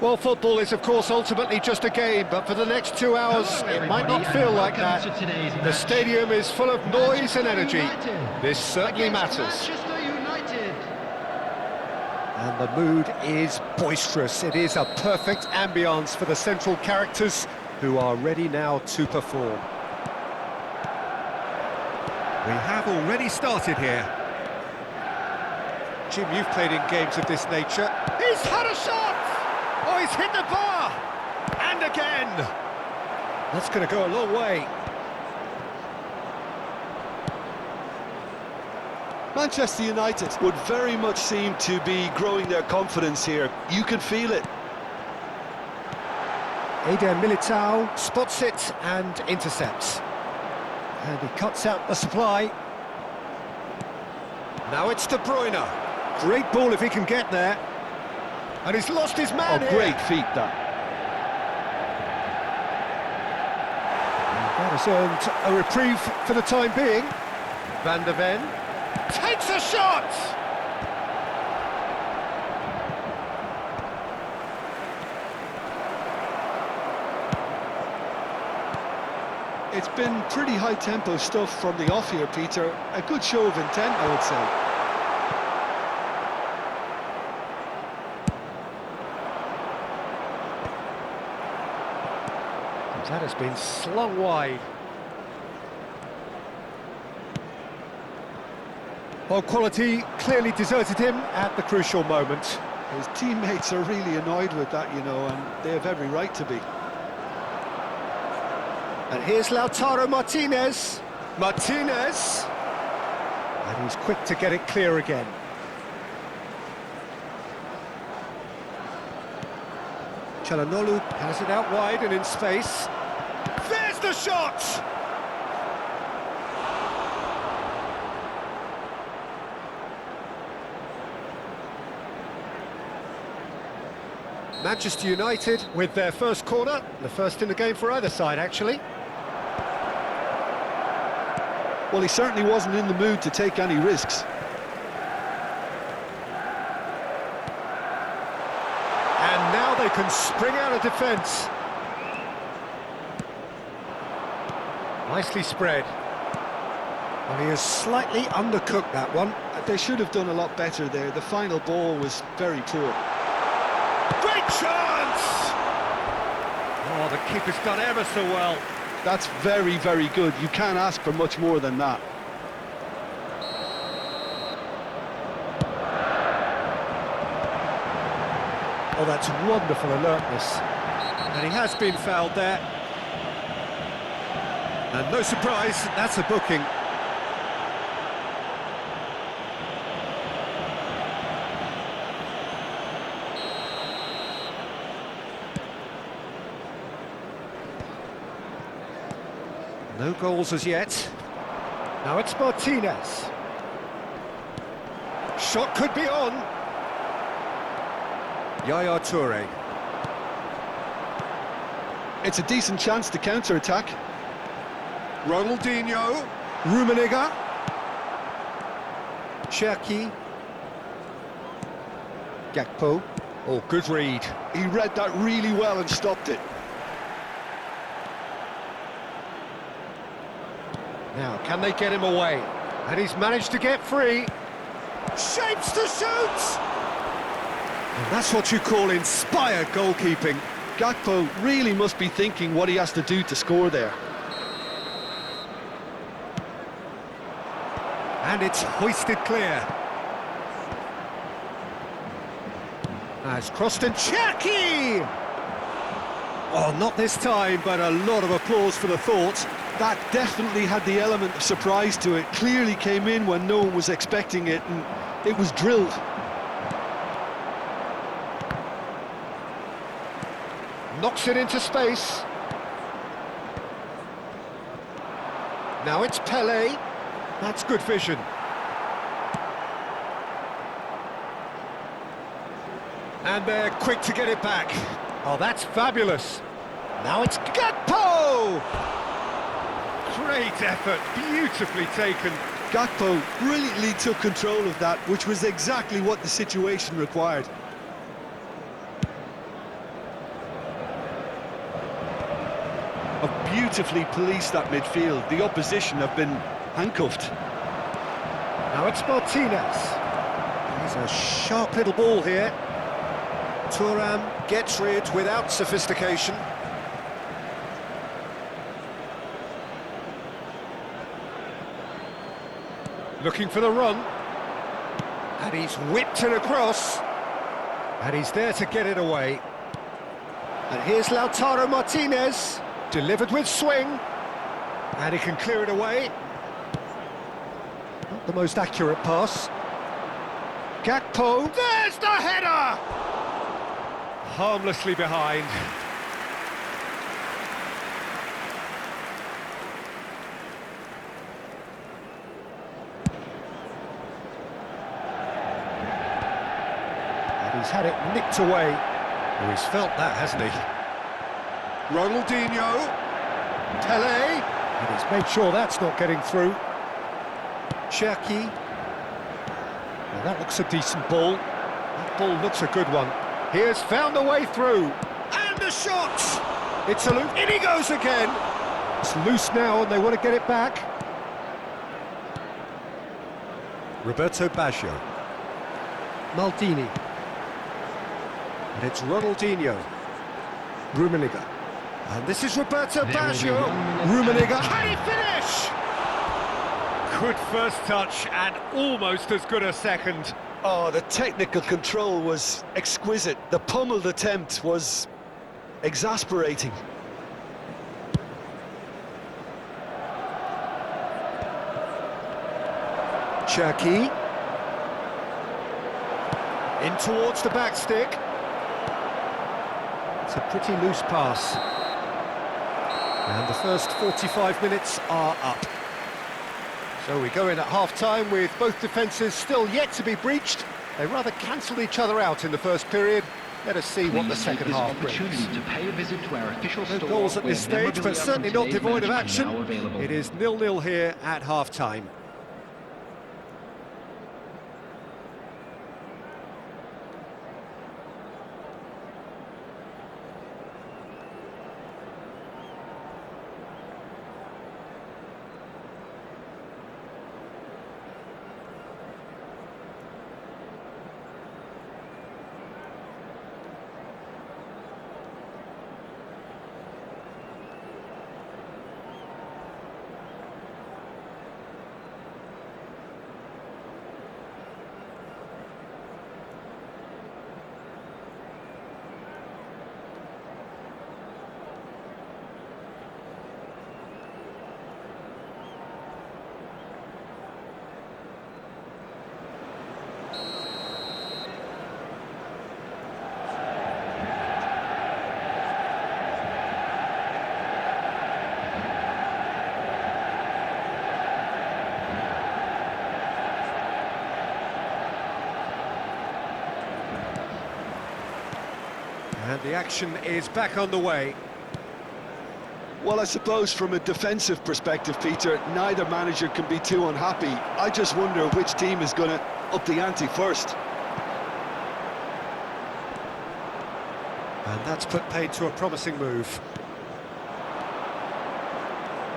Well, football is, of course, ultimately just a game, but for the next 2 hours, it might not feel like that. The stadium is full of noise and energy. This certainly matters. And the mood is boisterous. It is a perfect ambience for the central characters who are ready now to perform. We have already started here. Jim, you've played in games of this nature. He's had a shot! Oh, he's hit the bar! And again! That's going to go a long way. Manchester United would very much seem to be growing their confidence here. You can feel it. Eder Militao spots it and intercepts. And he cuts out the supply. Now it's De Bruyne. Great ball if he can get there. And he's lost his man here. Great feat, that. And that has earned a reprieve for the time being. Van der Ven takes a shot! It's been pretty high-tempo stuff from the off here, Peter. A good show of intent, I would say. That has been slung wide. Well, quality clearly deserted him at the crucial moment. His teammates are really annoyed with that, you know, and they have every right to be. And here's Lautaro Martinez. Martinez! And he's quick to get it clear again. Çalhanoğlu has it out wide and in space. There's the shot! Manchester United with their first corner, the first in the game for either side, actually. Well, he certainly wasn't in the mood to take any risks. And now they can spring out of defence. Nicely spread. Well, he has slightly undercooked that one. They should have done a lot better there. The final ball was very poor. Great chance! Oh, the keeper's done ever so well. That's very, very good. You can't ask for much more than that. Oh, that's wonderful alertness. And he has been fouled there. And no surprise, that's a booking. No goals as yet. Now it's Martinez. Shot could be on. Yaya Toure. It's a decent chance to counter-attack. Ronaldinho. Rummenigge. Cherki. Gakpo. Oh, good read. He read that really well and stopped it. Now, can they get him away? And he's managed to get free. Shapes to shoot! And that's what you call inspired goalkeeping. Gakpo really must be thinking what he has to do to score there. And it's hoisted clear. As crossed and Cherki! Oh, not this time, but a lot of applause for the thought. That definitely had the element of surprise to it. Clearly came in when no one was expecting it, and it was drilled. Knocks it into space. Now it's Pelé. That's good vision. And they're quick to get it back. Oh, that's fabulous. Now it's Gakpo! Great effort, beautifully taken. Gakpo brilliantly took control of that, which was exactly what the situation required. beautifully policed that midfield. The opposition have been handcuffed. Now it's Martinez. He's a sharp little ball here. Thuram gets rid without sophistication. Looking for the run. And he's whipped it across. And he's there to get it away. And here's Lautaro Martinez. Delivered with swing. And he can clear it away. Not the most accurate pass. Gakpo. There's the header! Harmlessly behind. He's had it nicked away. Oh, he's felt that, hasn't he? Ronaldinho. Pele. And he's made sure that's not getting through. Cherki. Well, that looks a decent ball. That ball looks a good one. He has found a way through. And a shot! It's a loop. In he goes again. It's loose now and they want to get it back. Roberto Baggio. Maldini. And it's Ronaldinho. Rummenigge. And this is Roberto Baggio. Rummenigge. Can he finish? Good first touch and almost as good a second. Oh, the technical control was exquisite. The pummeled attempt was exasperating. Cherki. In towards the back stick. It's a pretty loose pass. And the first 45 minutes are up. So we go in at half-time with both defences still yet to be breached. They rather cancelled each other out in the first period. Let us see what the second half brings. To pay a visit to our official No store goals at this where stage, but certainly not today's devoid of match is action. now available. It is 0-0 here at half-time. And the action is back on the way. Well, I suppose from a defensive perspective, Peter, neither manager can be too unhappy. I just wonder which team is going to up the ante first. And that's put paid to a promising move.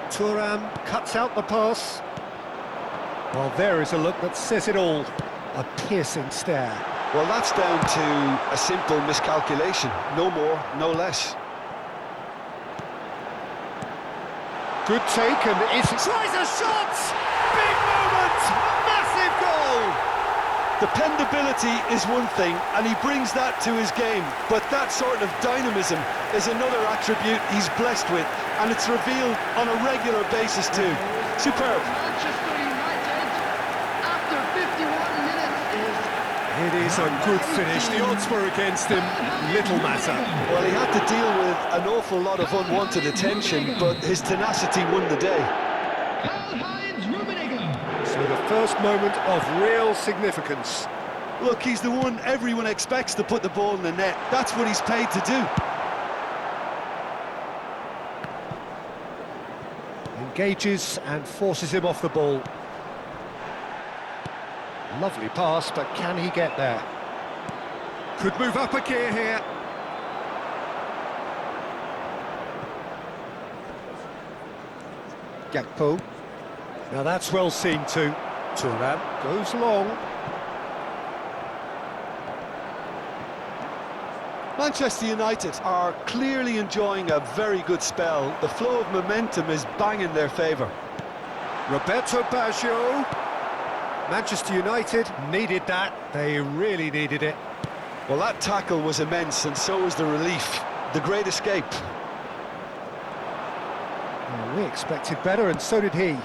Thuram cuts out the pass. Well, there is a look that says it all. A piercing stare. Well, that's down to a simple miscalculation. No more, no less. Good take, and it tries a shot! Big moment! Massive goal! Dependability is one thing, and he brings that to his game. But that sort of dynamism is another attribute he's blessed with, and it's revealed on a regular basis too. Superb. Manchester United, after 51 minutes, It is a good finish. The odds were against him. Little matter. Well, he had to deal with an awful lot of unwanted attention, but his tenacity won the day. Karl-Heinz Rummenigge. So the first moment of real significance. Look, he's the one everyone expects to put the ball in the net. That's what he's paid to do. Engages and forces him off the ball. Lovely pass, but can he get there? Could move up a gear here. Gakpo. Now that's well seen too. Thuram goes long. Manchester United are clearly enjoying a very good spell. The flow of momentum is bang in their favour. Roberto Baggio. Manchester United needed that. They really needed it. Well, that tackle was immense, and so was the relief. The great escape. Well, we expected better, and so did he.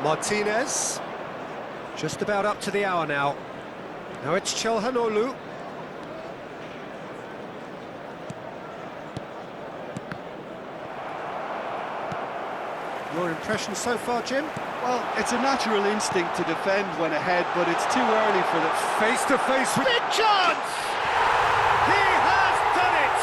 Martinez. Just about up to the hour now. Now it's Çalhanoğlu. Your impression so far, Jim? Well, it's a natural instinct to defend when ahead, but it's too early for the... Face-to-face with... Big chance! He has done it!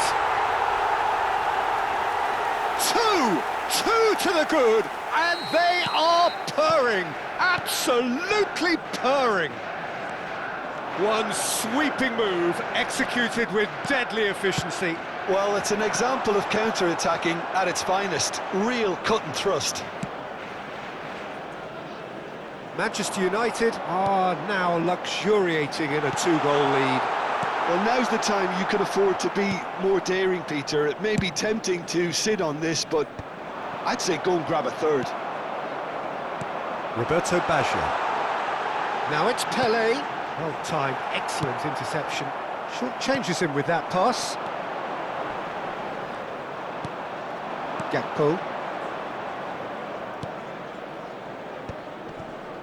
Two to the good, and they are purring, absolutely purring. One sweeping move, executed with deadly efficiency. Well, it's an example of counter-attacking at its finest. Real cut and thrust. Manchester United are now luxuriating in a two-goal lead. Well, now's the time you can afford to be more daring, Peter. It may be tempting to sit on this, but I'd say go and grab a third. Roberto Baggio. Now it's Pelé. Well-timed, excellent interception. Short changes him with that pass. Gakpo.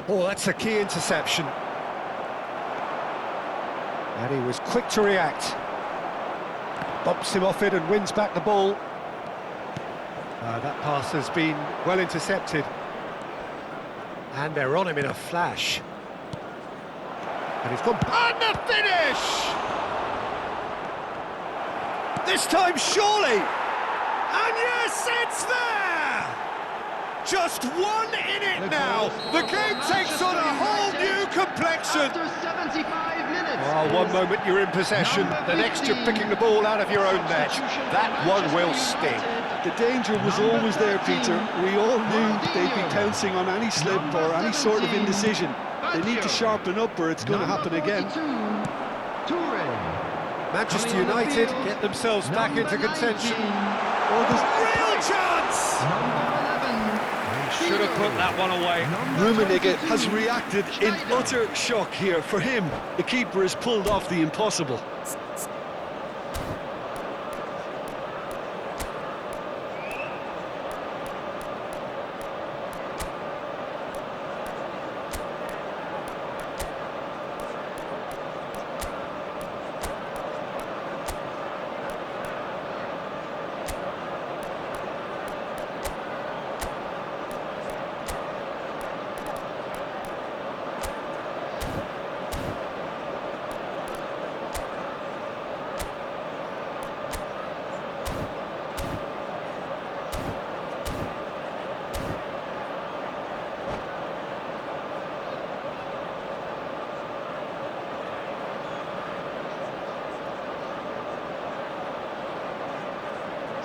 Oh, that's a key interception. And he was quick to react. Bumps him off it and wins back the ball. That pass has been well intercepted. And they're on him in a flash. And he's gone... And the finish! This time, surely! And yes, it's there! Just one in it now. The game takes on a whole new complexion. After 75 minutes. Oh, one moment you're in possession, the next you're picking the ball out of your own net. That one will sting. The danger was always there, Peter. We all knew they'd be pouncing on any slip or any sort of indecision. They need to sharpen up or it's going to happen again. Manchester United get themselves back into contention. Oh, there's Real chance! He should have put that one away. Rummenigge has reacted in utter shock here. For him, the keeper has pulled off the impossible.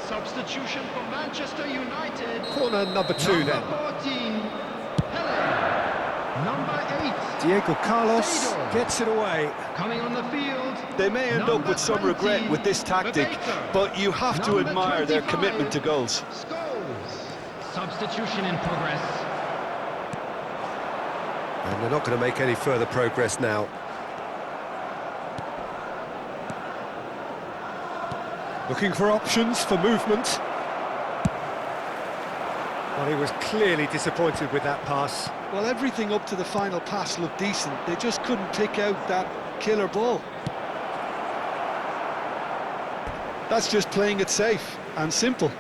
Substitution for Manchester United. Corner number 2 then. Number 14, Pelé. Number 8, Diego Carlos Seedorf. gets it away. Coming on the field. They may end up with some regret with this tactic, but you have to admire their commitment to goals. Scholes. Substitution in progress. And they're not going to make any further progress now. Looking for options for movement. Well, he was clearly disappointed with that pass. Well, everything up to the final pass looked decent. They just couldn't pick out that killer ball. That's just playing it safe and simple.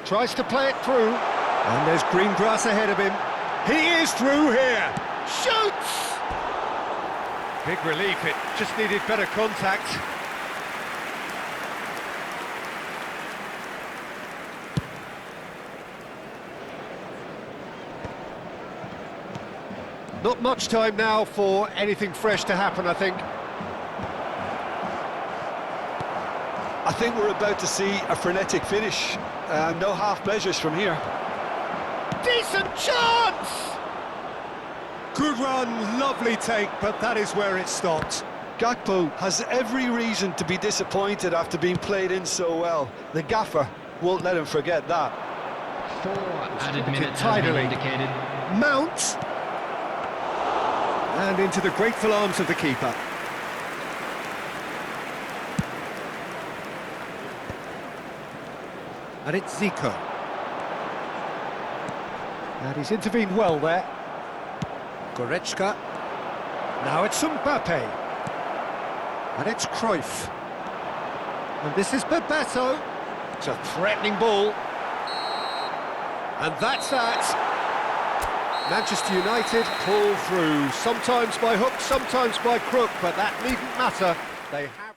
Tries to play it through. And there's green grass ahead of him. He is through here. Shoots! Big relief, it just needed better contact. Not much time now for anything fresh to happen, I think. think we're about to see a frenetic finish. No half measures from here. Decent chance! Good run, lovely take, but that is where it stopped. Gakpo has every reason to be disappointed after being played in so well. The gaffer won't let him forget that. 4 added minutes has been tidily. indicated. Mount! And into the grateful arms of the keeper. And it's Zico. And he's intervened well there. Goretzka. Now it's Mbappe. And it's Cruyff. And this is Bebeto. It's a threatening ball. And that's that. Manchester United pull through, sometimes by hook, sometimes by crook, but that needn't matter. They have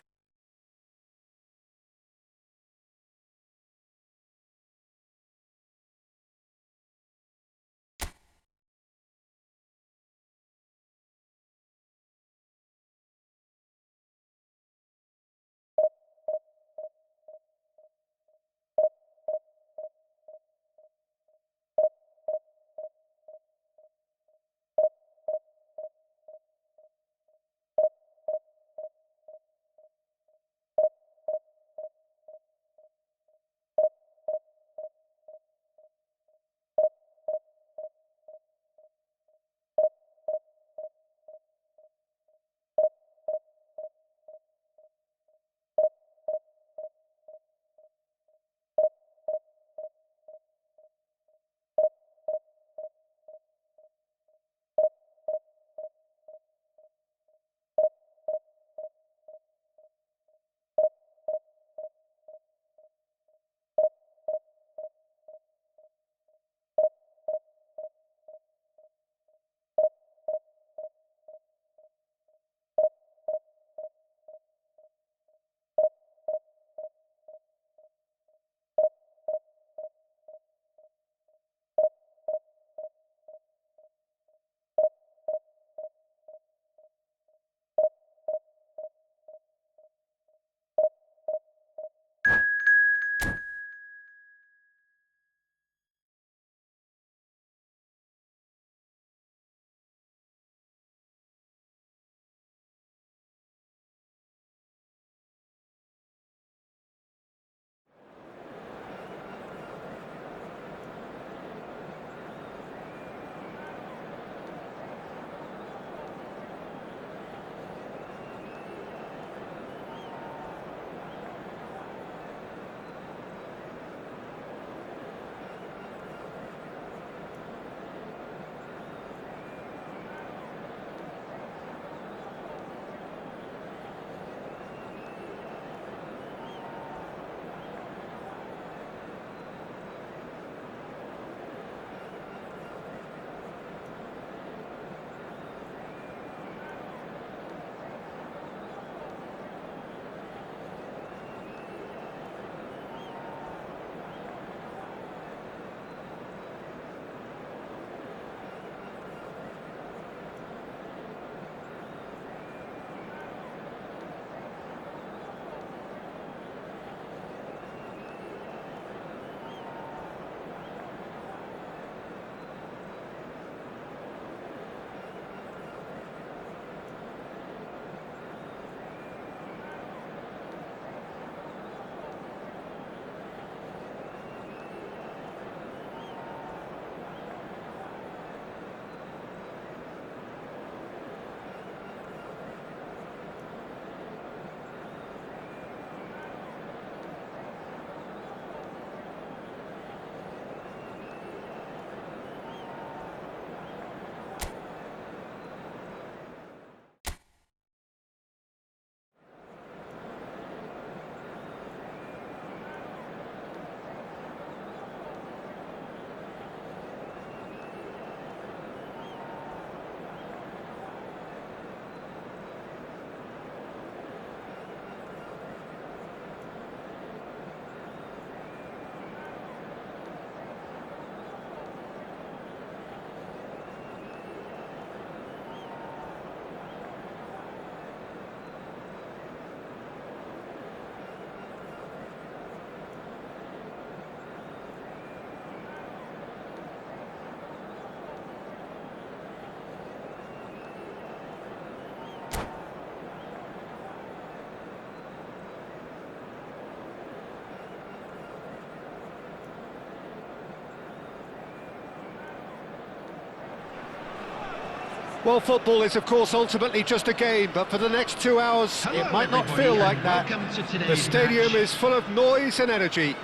Well, football is, of course, ultimately just a game, but for the next 2 hours, Hello, it might not everybody, feel and like that. welcome to The today's stadium match. is full of noise and energy.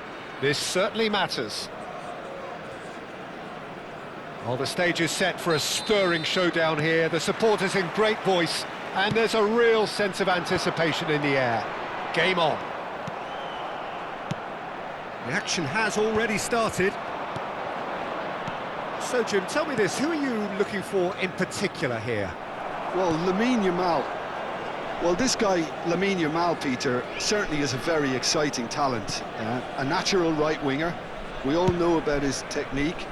This certainly matters. Well, the stage is set for a stirring showdown here. The supporters in great voice, and there's a real sense of anticipation in the air. Game on. The action has already started. So, Jim, tell me this, who are you looking for in particular here? Well, Lamine Yamal. Well, this guy, Lamine Yamal, Peter, certainly is a very exciting talent. A natural right winger. We all know about his technique,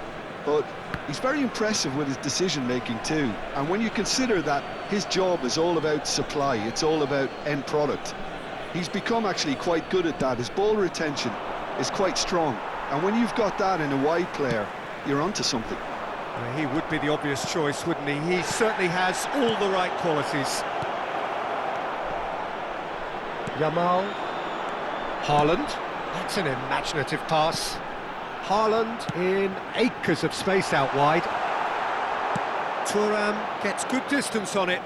but he's very impressive with his decision-making too. And when you consider that his job is all about supply, it's all about end product, he's become actually quite good at that. His ball retention is quite strong. And when you've got that in a wide player, you're onto something. He would be the obvious choice, wouldn't he? He certainly has all the right qualities. Yamal. Haaland. That's an imaginative pass. Haaland in acres of space out wide. Thuram gets good distance on it.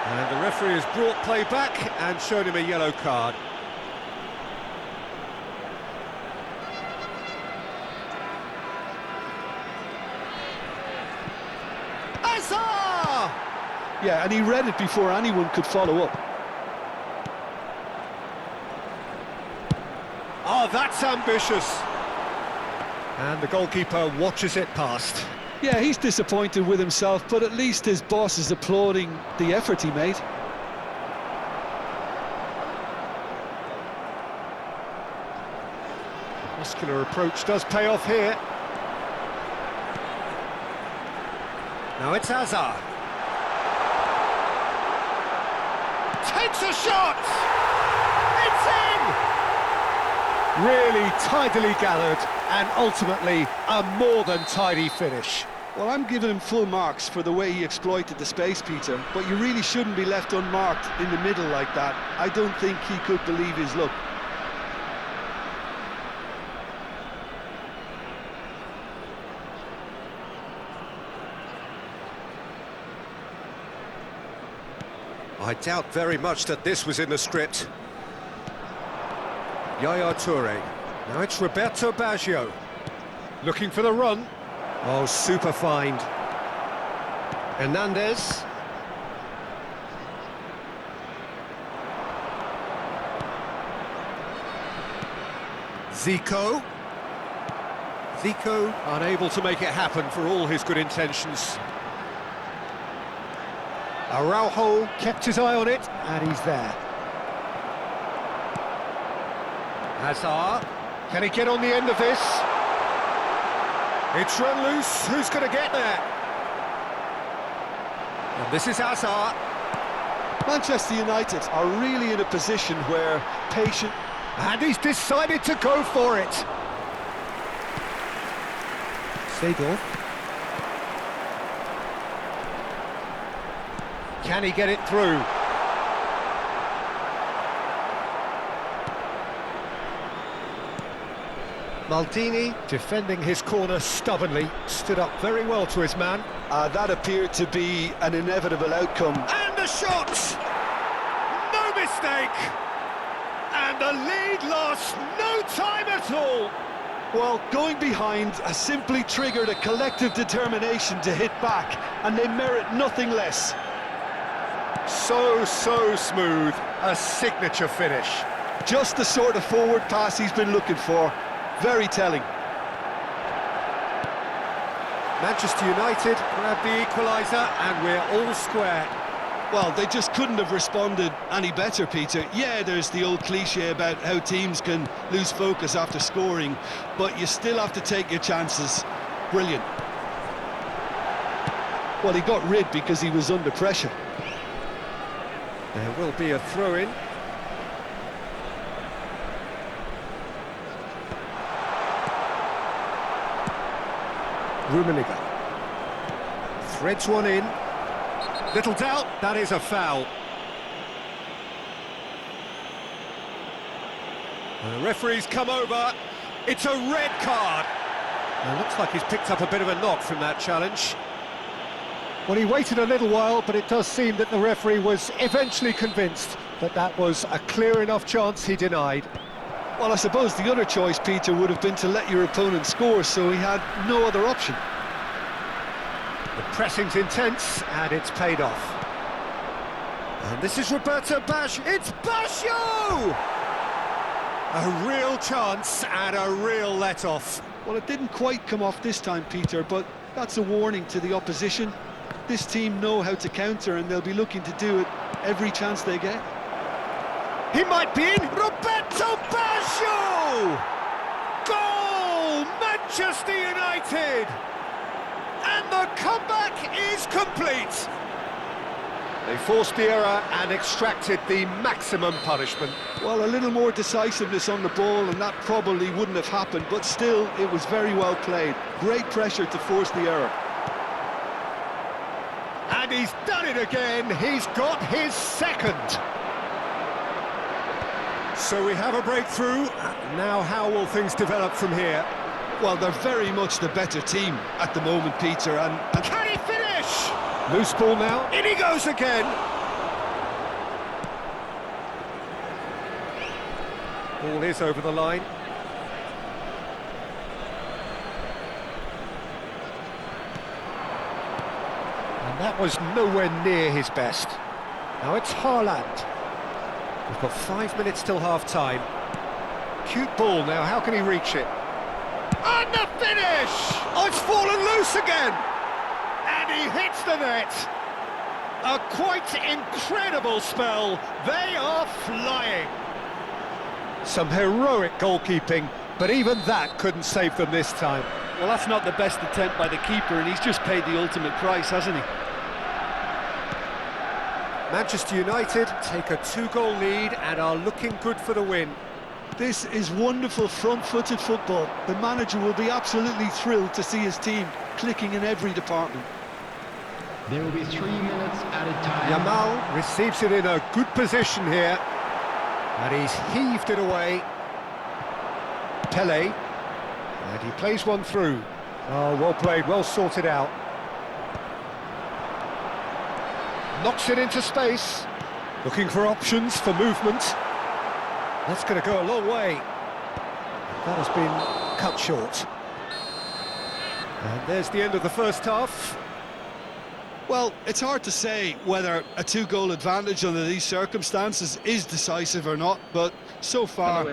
And the referee has brought play back and showed him a yellow card. Yeah, and he read it before anyone could follow up. Oh, that's ambitious. And the goalkeeper watches it past. Yeah, he's disappointed with himself, but at least his boss is applauding the effort he made. Muscular approach does pay off here. Now it's Hazard. Takes a shot! It's in! Really tidily gathered, and ultimately a more than tidy finish. Well, I'm giving him full marks for the way he exploited the space, Peter, but you really shouldn't be left unmarked in the middle like that. I don't think he could believe his luck. I doubt very much that this was in the script. Yaya Toure. Now it's Roberto Baggio. Looking for the run. Oh, super find. Hernandez. Zico. Zico unable to make it happen for all his good intentions. Araujo kept his eye on it, and he's there. Hazard, can he get on the end of this? It's run loose, who's going to get there? And this is Hazard. Manchester United are really in a position where patient... And he's decided to go for it. Seedorf. Can he get it through? Maldini, defending his corner stubbornly, stood up very well to his man. that appeared to be an inevitable outcome. And the shot! No mistake! And the lead lost no time at all! Well, going behind has simply triggered a collective determination to hit back, and they merit nothing less. So smooth, a signature finish. Just the sort of forward pass he's been looking for. Very telling. Manchester United grab the equaliser and we're all square. Well, they just couldn't have responded any better, Peter. Yeah, there's the old cliche about how teams can lose focus after scoring, but you still have to take your chances. Brilliant. Well, he got rid because he was under pressure. There will be a throw-in. Rummenigge threads one in. Little doubt, that is a foul. And the referee's come over. It's a red card. It looks like he's picked up a bit of a knock from that challenge. Well, he waited a little while, but it does seem that the referee was eventually convinced that that was a clear enough chance he denied. Well, I suppose the other choice, Peter, would have been to let your opponent score, so he had no other option. The pressing's intense, and it's paid off. And this is Roberto Baggio. It's Baggio! A real chance and a real let-off. Well, it didn't quite come off this time, Peter, but that's a warning to the opposition. This team know how to counter, and they'll be looking to do it every chance they get. He might be in. Roberto Baggio! Goal! Manchester United! And the comeback is complete. They forced the error and extracted the maximum punishment. Well, a little more decisiveness on the ball, and that probably wouldn't have happened, but still, it was very well played. Great pressure to force the error. And he's done it again. He's got his second. So we have a breakthrough. Now how will things develop from here? Well, they're very much the better team at the moment, Peter, and can he finish? Loose ball now. In he goes again. Ball is over the line. And that was nowhere near his best. Now it's Haaland. We've got 5 minutes till half-time. Cute ball now, how can he reach it? And the finish! Oh, it's fallen loose again! And he hits the net! A quite incredible spell. They are flying. Some heroic goalkeeping, but even that couldn't save them this time. well, that's not the best attempt by the keeper, and he's just paid the ultimate price, hasn't he? Manchester United take a 2-goal lead and are looking good for the win. This is wonderful front-footed football. The manager will be absolutely thrilled to see his team clicking in every department. There will be 3 minutes added time. Yamal receives it in a good position here, and he's heaved it away. Pele, and he plays one through. Oh, well played, well sorted out. Knocks it into space, looking for options for movement. That's going to go a long way. That has been cut short. And there's the end of the first half. Well, it's hard to say whether a 2-goal advantage under these circumstances is decisive or not, but so far I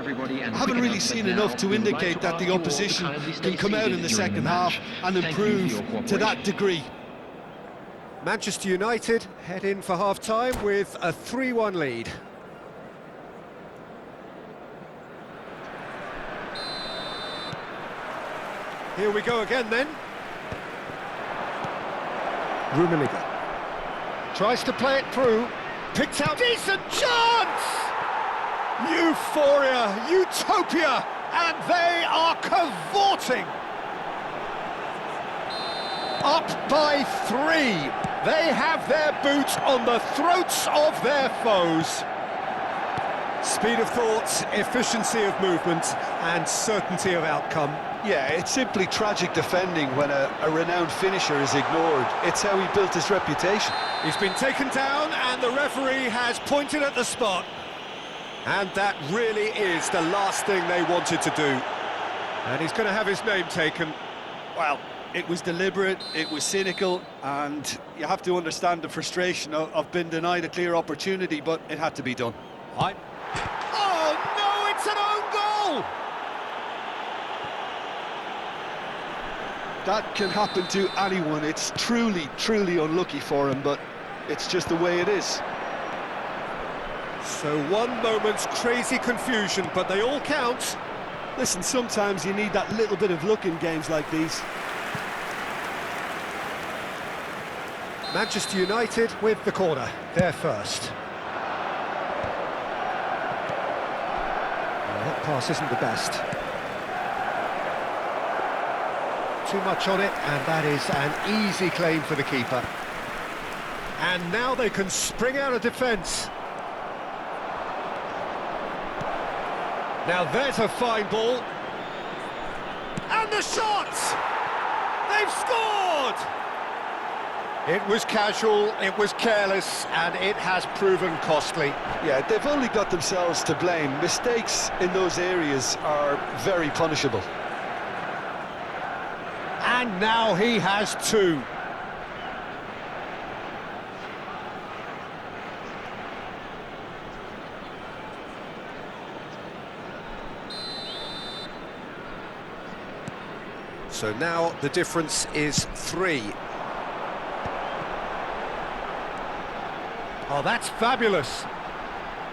haven't really seen enough to indicate that the opposition can come out in the second half and improve to that degree. Manchester United head in for half-time with a 3-1 lead. Here we go again then. Rummenigge tries to play it through, picks out decent chance! Euphoria, utopia, and they are cavorting! Up by 3. They have their boot on the throats of their foes. Speed of thought, efficiency of movement, and certainty of outcome. Yeah, it's simply tragic defending when a renowned finisher is ignored. It's how he built his reputation. He's been taken down and the referee has pointed at the spot. And that really is the last thing they wanted to do. And he's going to have his name taken. Well, it was deliberate, it was cynical, and you have to understand the frustration of being denied a clear opportunity, but it had to be done. Oh no, it's an own goal! That can happen to anyone. It's truly, truly unlucky for him, but it's just the way it is. So one moment's crazy confusion, but they all count. Listen, sometimes you need that little bit of luck in games like these. Manchester United with the corner, they're first. Well, that pass isn't the best. Too much on it, and that is an easy claim for the keeper. And now they can spring out of defence. Now there's a fine ball. And the shot! They've scored! It was casual, it was careless, and it has proven costly. Yeah, they've only got themselves to blame. Mistakes in those areas are very punishable. And now he has two. So now the difference is 3. Oh, that's fabulous.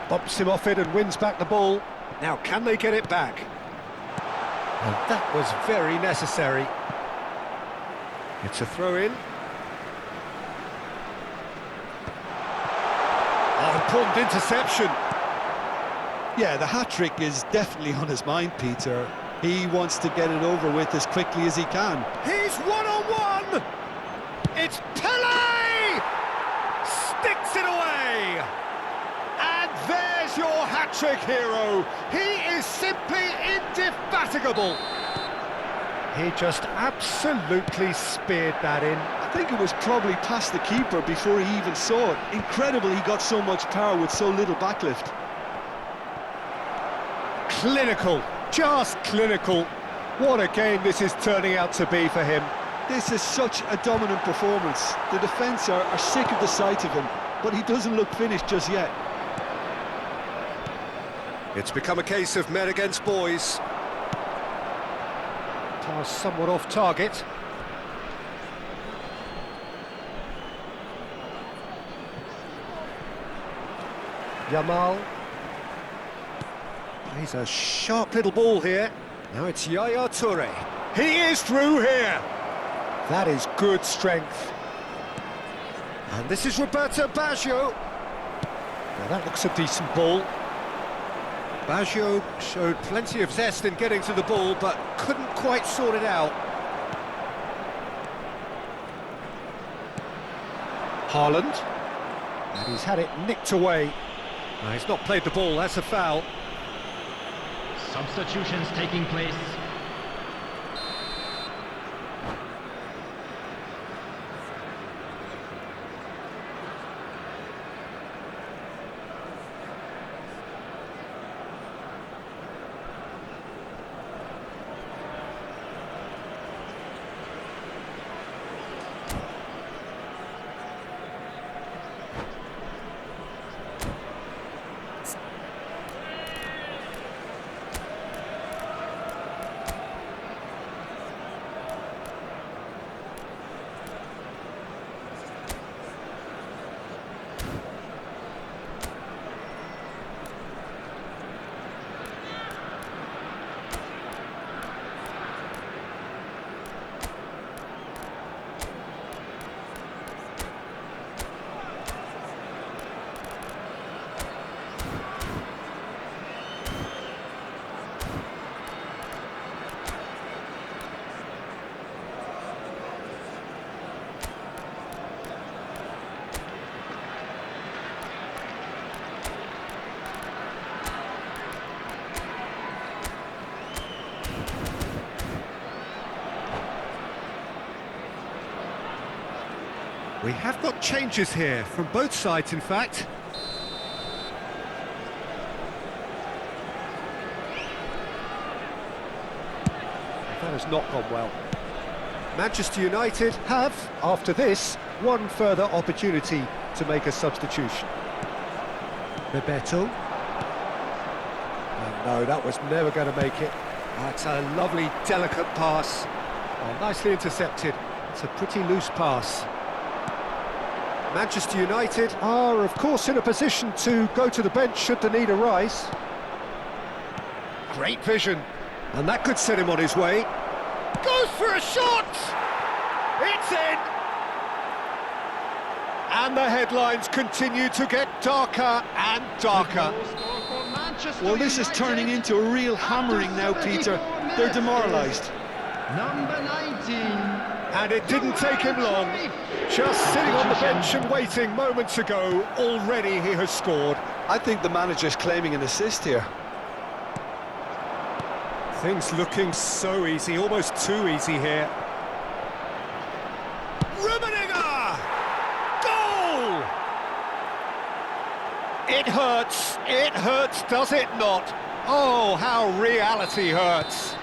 Bumps him off it and wins back the ball. Now, can they get it back? And that was very necessary. It's a throw-in. Oh, important interception. Yeah, the hat-trick is definitely on his mind, Peter. He wants to get it over with as quickly as he can. He's one-on-one! It's Pele! Sticks it away! And there's your hat-trick hero. He is simply indefatigable. He just absolutely speared that in. I think it was probably past the keeper before he even saw it. Incredible he got so much power with so little backlift. Clinical, just clinical. What a game this is turning out to be for him. This is such a dominant performance. The defence are sick of the sight of him, but he doesn't look finished just yet. It's become a case of men against boys. Pass somewhat off target. Yamal. He's a sharp little ball here. Now it's Yaya Toure. He is through here. That is good strength. And this is Roberto Baggio. Now that looks a decent ball. Baggio showed plenty of zest in getting to the ball, but couldn't quite sort it out. Haaland. And he's had it nicked away. No, he's not played the ball, that's a foul. Substitutions taking place. We have got changes here, from both sides in fact. That has not gone well. Manchester United have, after this, one further opportunity to make a substitution. Bebeto. Oh, no, that was never going to make it. That's a lovely, delicate pass. Oh, nicely intercepted. It's a pretty loose pass. Manchester United are, of course, in a position to go to the bench should the need arise. Great vision, and that could set him on his way. Goes for a shot! It's in! And the headlines continue to get darker and darker. Well, this is turning into a real hammering now, Peter. They're demoralised. Number 19. And it didn't take him long. Just sitting on the bench and waiting moments ago, already he has scored. I think the manager's claiming an assist here. Things looking so easy, almost too easy here. Rummenigge! Goal! It hurts, does it not? Oh, how reality hurts.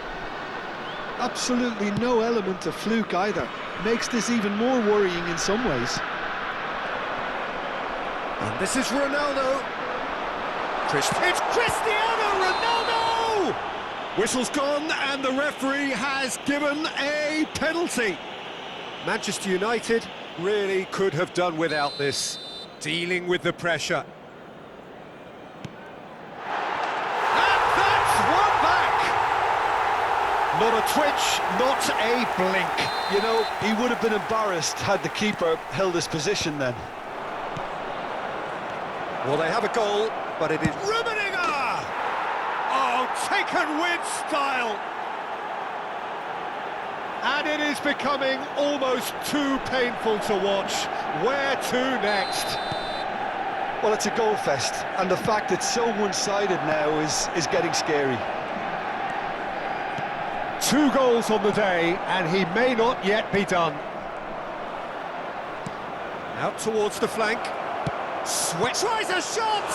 Absolutely no element of fluke either. Makes this even more worrying in some ways. And this is Ronaldo. It's Cristiano Ronaldo! Whistle's gone and the referee has given a penalty. Manchester United really could have done without this, dealing with the pressure. And that's one back! Not a twitch, not a blink. You know, he would have been embarrassed had the keeper held his position then. Well, they have a goal, but it is Rummenigge! Oh, taken with style! And it is becoming almost too painful to watch. Where to next? Well, it's a goal fest, and the fact it's so one-sided now is getting scary. 2 goals on the day, and he may not yet be done. Out towards the flank. Sweat tries a shot!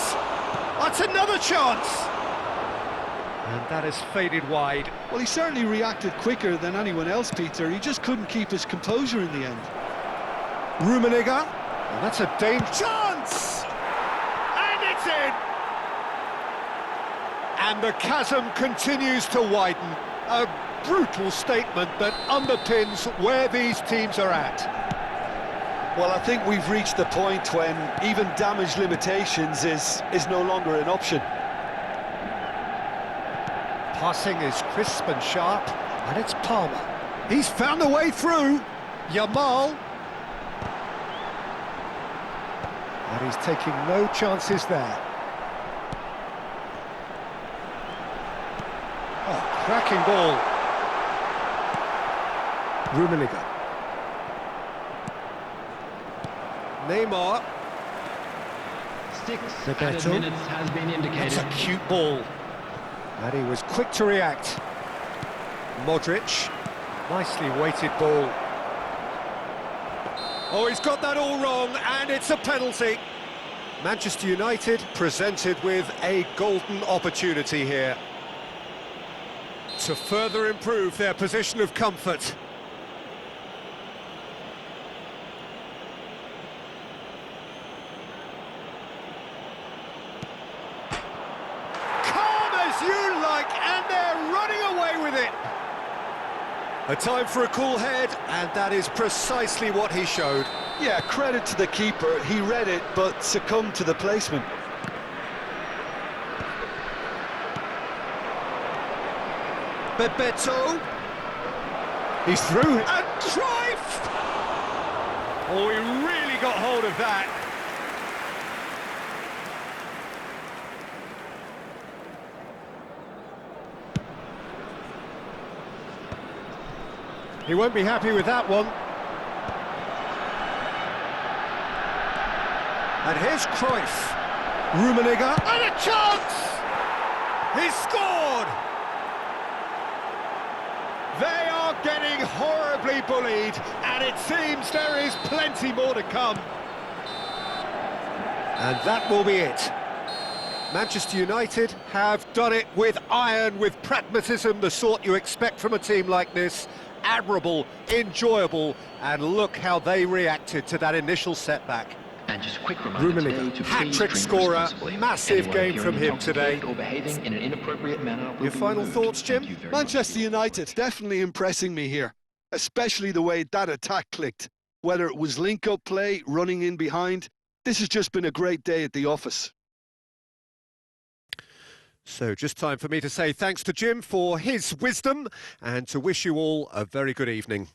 That's another chance! And that has faded wide. Well, he certainly reacted quicker than anyone else, Peter. He just couldn't keep his composure in the end. Rummenigge, and that's a dangerous chance! And it's in! And the chasm continues to widen. A brutal statement that underpins where these teams are at. Well, I think we've reached the point when even damage limitations is no longer an option. Passing is crisp and sharp, and it's Palmer. He's found a way through. Yamal. And he's taking no chances there. Oh, cracking ball. Rummenigge. Neymar. 6 Bebeto. added minutes has been indicated. That's a cute ball. And he was quick to react. Modric. Nicely weighted ball. Oh, he's got that all wrong, and it's a penalty. Manchester United presented with a golden opportunity here to further improve their position of comfort. You like, and they're running away with it. A time for a cool head, and that is precisely what he showed. Yeah, credit to the keeper. He read it, but succumbed to the placement. Bebeto. He's through. And Cruyff! Oh, he really got hold of that. He won't be happy with that one. And here's Cruyff. Rummenigge. And a chance! He scored! They are getting horribly bullied, and it seems there is plenty more to come. And that will be it. Manchester United have done it with iron, with pragmatism, the sort you expect from a team like this. Admirable, enjoyable, and look how they reacted to that initial setback. And just a quick reminder today to hat-trick please scorer, drink responsibly. massive Anyone game from appearing him today. intoxicated or behaving in an inappropriate manner will Your be final removed. thoughts, Jim? Thank you very much. Manchester United definitely impressing me here, especially the way that attack clicked. Whether it was link-up play, running in behind, this has just been a great day at the office. So just time for me to say thanks to Jim for his wisdom and to wish you all a very good evening.